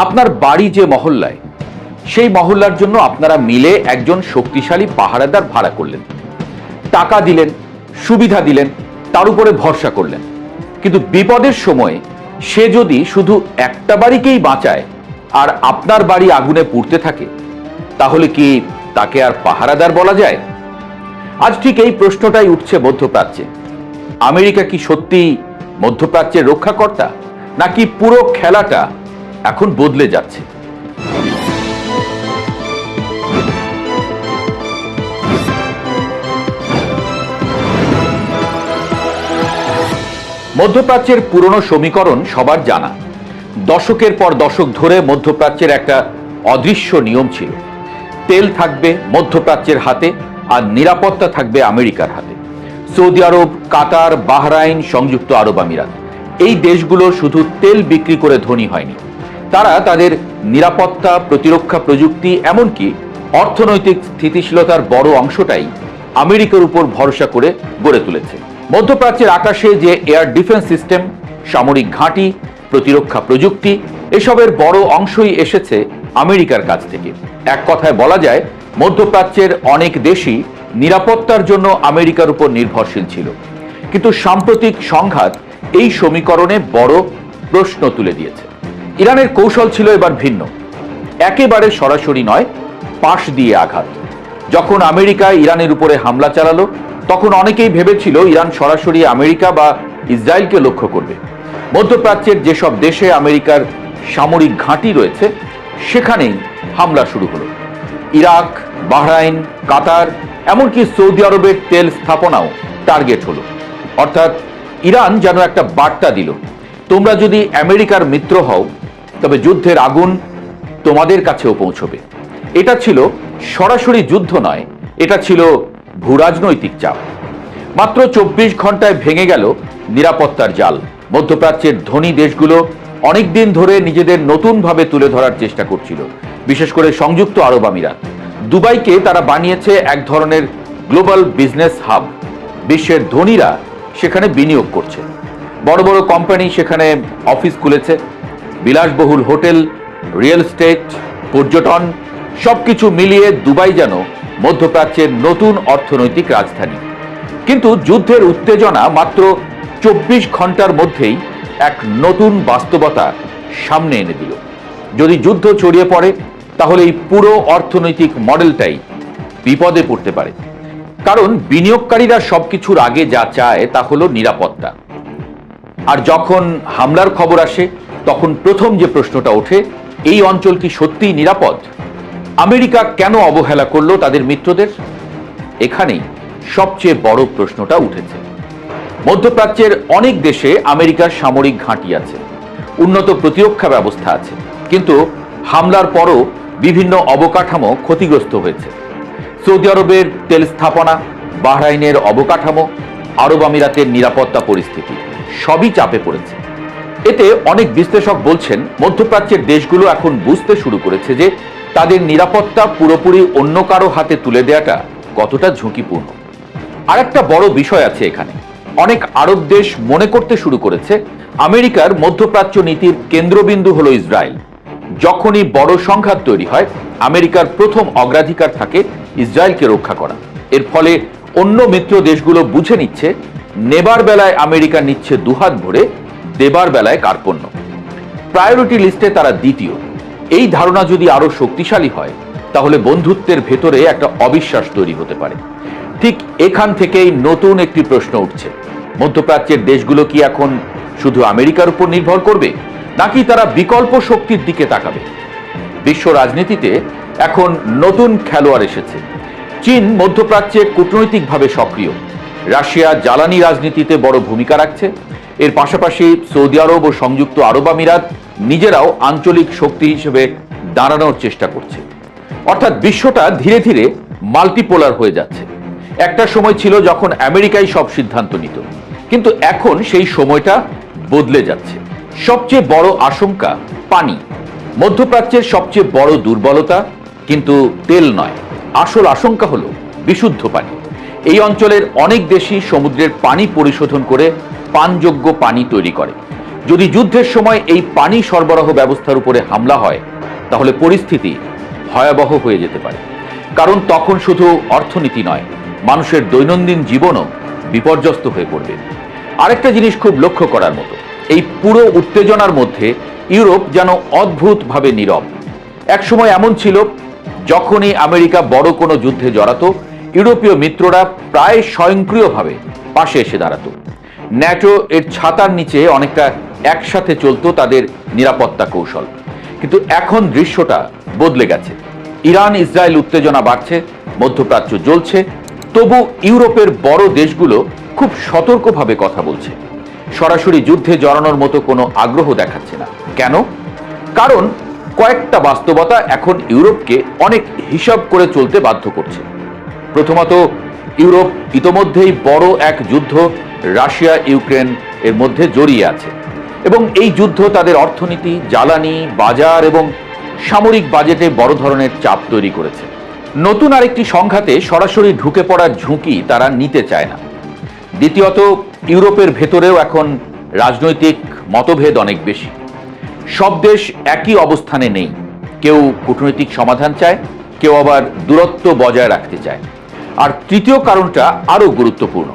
আপনার বাড়ি যে মহল্লায়, সেই মহল্লার জন্য আপনারা মিলে একজন শক্তিশালী পাহারাদার ভাড়া করলেন, টাকা দিলেন, সুবিধা দিলেন, তার উপরে ভরসা করলেন। কিন্তু বিপদের সময় সে যদি শুধু একটা বাড়িকেই বাঁচায় আর আপনার বাড়ি আগুনে পুড়তে থাকে, তাহলে কি তাকে আর পাহারাদার বলা যায়? আজ ঠিক এই প্রশ্নটাই উঠছে মধ্যপ্রাচ্যে। আমেরিকা কি সত্যি মধ্যপ্রাচ্যের রক্ষাকর্তা, নাকি পুরো খেলাটা এখন বদলে যাচ্ছে? মধ্যপ্রাচ্যের পুরনো সমীকরণ সবার জানা। দশকের পর দশক ধরে মধ্যপ্রাচ্যের একটা অদৃশ্য নিয়ম ছিল, তেল থাকবে মধ্যপ্রাচ্যের হাতে আর নিরাপত্তা থাকবে আমেরিকার হাতে। সৌদি আরব, কাতার, বাহরাইন, সংযুক্ত আরব আমিরাত, এই দেশগুলো শুধু তেল বিক্রি করে ধনী হয়নি, তারা তাদের নিরাপত্তা, প্রতিরক্ষা প্রযুক্তি, এমনকি অর্থনৈতিক স্থিতিশীলতার বড় অংশটাই আমেরিকার উপর ভরসা করে গড়ে তুলেছে। মধ্যপ্রাচ্যের আকাশে যে এয়ার ডিফেন্স সিস্টেম, সামরিক ঘাঁটি, প্রতিরক্ষা প্রযুক্তি, এসবের বড় অংশই এসেছে আমেরিকার কাছ থেকে। এক কথায় বলা যায়, মধ্যপ্রাচ্যের অনেক দেশই নিরাপত্তার জন্য আমেরিকার উপর নির্ভরশীল ছিল। কিন্তু সাম্প্রতিক সংঘাত এই সমীকরণে বড় প্রশ্ন তুলে দিয়েছে। ইরানের কৌশল ছিল এবার ভিন্ন, একেবারে সরাসরি নয়, পাশ দিয়ে আঘাত। যখন আমেরিকা ইরানের উপরে হামলা চালালো, তখন অনেকেই ভেবেছিল ইরান সরাসরি আমেরিকা বা ইসরায়েলকে লক্ষ্য করবে। মধ্যপ্রাচ্যের যেসব দেশে আমেরিকার সামরিক ঘাঁটি রয়েছে, সেখানেই হামলা শুরু হলো। ইরাক, বাহরাইন, কাতার, এমনকি সৌদি আরবের তেল স্থাপনাও টার্গেট হলো। অর্থাৎ ইরান যেন একটা বার্তা দিল, তোমরা যদি আমেরিকার মিত্র হও, তবে যুদ্ধের আগুন তোমাদের কাছেও পৌঁছবে। এটা ছিল সরাসরি যুদ্ধ নয়, এটা ছিল ভূরাজনৈতিক চাপ। মাত্র 24 ঘন্টায় ভেঙে গেল নিরাপত্তার জাল। মধ্যপ্রাচ্যের ধনী দেশগুলো অনেকদিন ধরে নিজেদের নতুনভাবে তুলে ধরার চেষ্টা করছিল, বিশেষ করে সংযুক্ত আরব আমিরাত। দুবাইকে তারা বানিয়েছে এক ধরনের গ্লোবাল বিজনেস হাব। বিশ্বের ধনীরা সেখানে বিনিয়োগ করছে, বড় বড় কোম্পানি সেখানে অফিস খুলেছে। বিলাসবহুল হোটেল, রিয়েল এস্টেট, পর্যটন, সবকিছু মিলিয়ে দুবাই যেন মধ্যপ্রাচ্যের নতুন অর্থনৈতিক রাজধানী। কিন্তু যুদ্ধের উত্তেজনা মাত্র 24 ঘন্টার মধ্যেই এক নতুন বাস্তবতা সামনে এনে দিল। যদি যুদ্ধ ছড়িয়ে পড়ে, তাহলে এই পুরো অর্থনৈতিক মডেলটাই বিপদে পড়তে পারে। কারণ বিনিয়োগকারীরা সবকিছুর আগে যা চায় তা হলো নিরাপত্তা। আর যখন হামলার খবর আসে, তখন প্রথম যে প্রশ্নটা ওঠে, এই অঞ্চল কি সত্যিই নিরাপদ? আমেরিকা কেন অবহেলা করলো তাদের মিত্রদের? এখানেই সবচেয়ে বড় প্রশ্নটা উঠেছে। মধ্যপ্রাচ্যের অনেক দেশে আমেরিকার সামরিক ঘাঁটি আছে, উন্নত প্রতিরক্ষা ব্যবস্থা আছে, কিন্তু হামলার পরও বিভিন্ন অবকাঠামো ক্ষতিগ্রস্ত হয়েছে। সৌদি আরবের তেল স্থাপনা, বাহরাইনের অবকাঠামো, আরব আমিরাতের নিরাপত্তা পরিস্থিতি সবই চাপে পড়েছে। এতে অনেক বিশ্লেষক বলছেন, মধ্যপ্রাচ্যের দেশগুলো এখন বুঝতে শুরু করেছে যে তাদের নিরাপত্তা পুরোপুরি অন্য কারো হাতে তুলে দেওয়াটা কতটা ঝুঁকিপূর্ণ। আর একটা বড় বিষয় আছে এখানে, অনেক আরব দেশ মনে করতে শুরু করেছে আমেরিকার মধ্যপ্রাচ্য নীতির কেন্দ্রবিন্দু হলো ইসরায়েল। যখনই বড় সংঘাত তৈরি হয়, আমেরিকার প্রথম অগ্রাধিকার থাকে ইসরায়েলকে রক্ষা করা। এর ফলে অন্য মিত্র দেশগুলো বুঝে নিচ্ছে, নেবার বেলায় আমেরিকা নিচ্ছে দুহাত ভরে, দেবার বেলায় কার্পণ্য। প্রায়োরিটি লিস্টে তারা দ্বিতীয়। এই ধারণা যদি আরো শক্তিশালী হয়, তাহলে বন্ধুত্বের ভেতরে একটা অবিশ্বাস তৈরি হতে পারে। ঠিক এখান থেকেই নতুন একটি প্রশ্ন উঠছে, মধ্যপ্রাচ্যের দেশগুলো কি এখন শুধু আমেরিকার উপর নির্ভর করবে, নাকি তারা বিকল্প শক্তির দিকে তাকাবে? বিশ্ব রাজনীতিতে এখন নতুন খেলোয়াড় এসেছে। চীন মধ্যপ্রাচ্যে কূটনৈতিকভাবে সক্রিয়, রাশিয়া জ্বালানি রাজনীতিতে বড় ভূমিকা রাখছে। এর পাশাপাশি সৌদি আরব ও সংযুক্ত আরব আমিরাত নিজেরাও আঞ্চলিক শক্তি হিসেবে দাঁড়ানোর চেষ্টা করছে। অর্থাৎ বিশ্বটা ধীরে ধীরে মাল্টিপোলার হয়ে যাচ্ছে। একটা সময় ছিল যখন আমেরিকাই সব সিদ্ধান্ত নিত, কিন্তু এখন সেই সময়টা বদলে যাচ্ছে। সবচেয়ে বড় আশঙ্কা পানি। মধ্যপ্রাচ্যের সবচেয়ে বড় দুর্বলতা কিন্তু তেল নয়, আসল আশঙ্কা হলো বিশুদ্ধ পানি। এই অঞ্চলের অনেক দেশই সমুদ্রের পানি পরিশোধন করে পানযোগ্য পানি তৈরি করে, যদি যুদ্ধের সময় এই পানি সরবরাহ ব্যবস্থার উপরে হামলা হয় তাহলে পরিস্থিতি ভয়াবহ হয়ে যেতে পারে। কারণ তখন শুধু অর্থনীতি নয়, মানুষের দৈনন্দিন জীবনও বিপর্যস্ত হয়ে পড়বে। আরেকটা জিনিস খুব লক্ষ্য করার মতো, এই পুরো উত্তেজনার মধ্যে ইউরোপ যেন অদ্ভুতভাবে নীরব। একসময় এমন ছিল, যখনই আমেরিকা বড় কোনো যুদ্ধে জড়াতো, ইউরোপীয় মিত্ররা প্রায় স্বয়ংক্রিয়ভাবে পাশে এসে দাঁড়াতো। ন্যাটো এর ছাতার নিচে অনেকটা একসাথে চলতো তাদের নিরাপত্তা কৌশল। কিন্তু এখন দৃশ্যটা বদলে গেছে। ইরান ইসরায়েল উত্তেজনা বাড়ছে, মধ্যপ্রাচ্য জ্বলছে, তবু ইউরোপের বড় দেশগুলো খুব সতর্কভাবে কথা বলছে। সরাসরি যুদ্ধে জড়ানোর মতো কোনো আগ্রহ দেখাচ্ছে না। কেন? কারণ কয়েকটা বাস্তবতা এখন ইউরোপকে অনেক হিসাব করে চলতে বাধ্য করছে। প্রথমত, ইউরোপ ইতোমধ্যেই বড় এক যুদ্ধ রাশিয়া ইউক্রেন এর মধ্যে জড়িয়ে আছে, এবং এই যুদ্ধ তাদের অর্থনীতি, জ্বালানি, বাজার এবং সামরিক বাজেটে বড় ধরনের চাপ তৈরি করেছে। নতুন আরেকটি সংঘাতে সরাসরি ঢুকে পড়ার ঝুঁকি তারা নিতে চায় না। দ্বিতীয়ত, ইউরোপের ভেতরেও এখন রাজনৈতিক মতভেদ অনেক বেশি। সব দেশ একই অবস্থানে নেই। কেউ কূটনৈতিক সমাধান চায়, কেউ আবার দূরত্ব বজায় রাখতে চায়। আর তৃতীয় কারণটা আরও গুরুত্বপূর্ণ।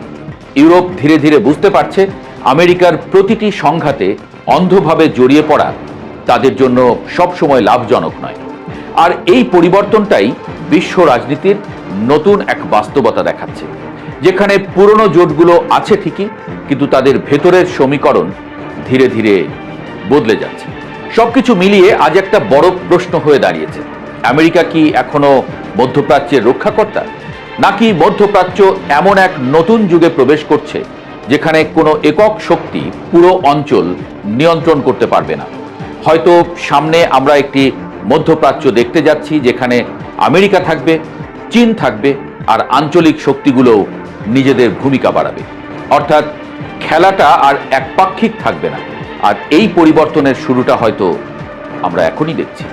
ইউরোপ ধীরে ধীরে বুঝতে পারছে আমেরিকার প্রতিটি সংঘাতে অন্ধভাবে জড়িয়ে পড়া তাদের জন্য সবসময় লাভজনক নয়। আর এই পরিবর্তনটাই বিশ্ব রাজনীতির নতুন এক বাস্তবতা দেখাচ্ছে, যেখানে পুরনো জোটগুলো আছে ঠিকই, কিন্তু তাদের ভেতরের সমীকরণ ধীরে ধীরে বদলে যাচ্ছে। সবকিছু মিলিয়ে আজ একটা বড় প্রশ্ন হয়ে দাঁড়িয়েছে, আমেরিকা কি এখনো মধ্যপ্রাচ্যের রক্ষাকর্তা, নাকি মধ্যপ্রাচ্য এমন এক নতুন যুগে প্রবেশ করছে যেখানে কোনো একক শক্তি পুরো অঞ্চল নিয়ন্ত্রণ করতে পারবে না? হয়তো সামনে আমরা একটি মধ্যপ্রাচ্য দেখতে যাচ্ছি যেখানে আমেরিকা থাকবে, চীন থাকবে, আর আঞ্চলিক শক্তিগুলোও নিজেদের ভূমিকা বাড়াবে। অর্থাৎ খেলাটা আর একপাক্ষিক থাকবে না। আর এই পরিবর্তনের শুরুটা হয়তো আমরা এখনই দেখছি।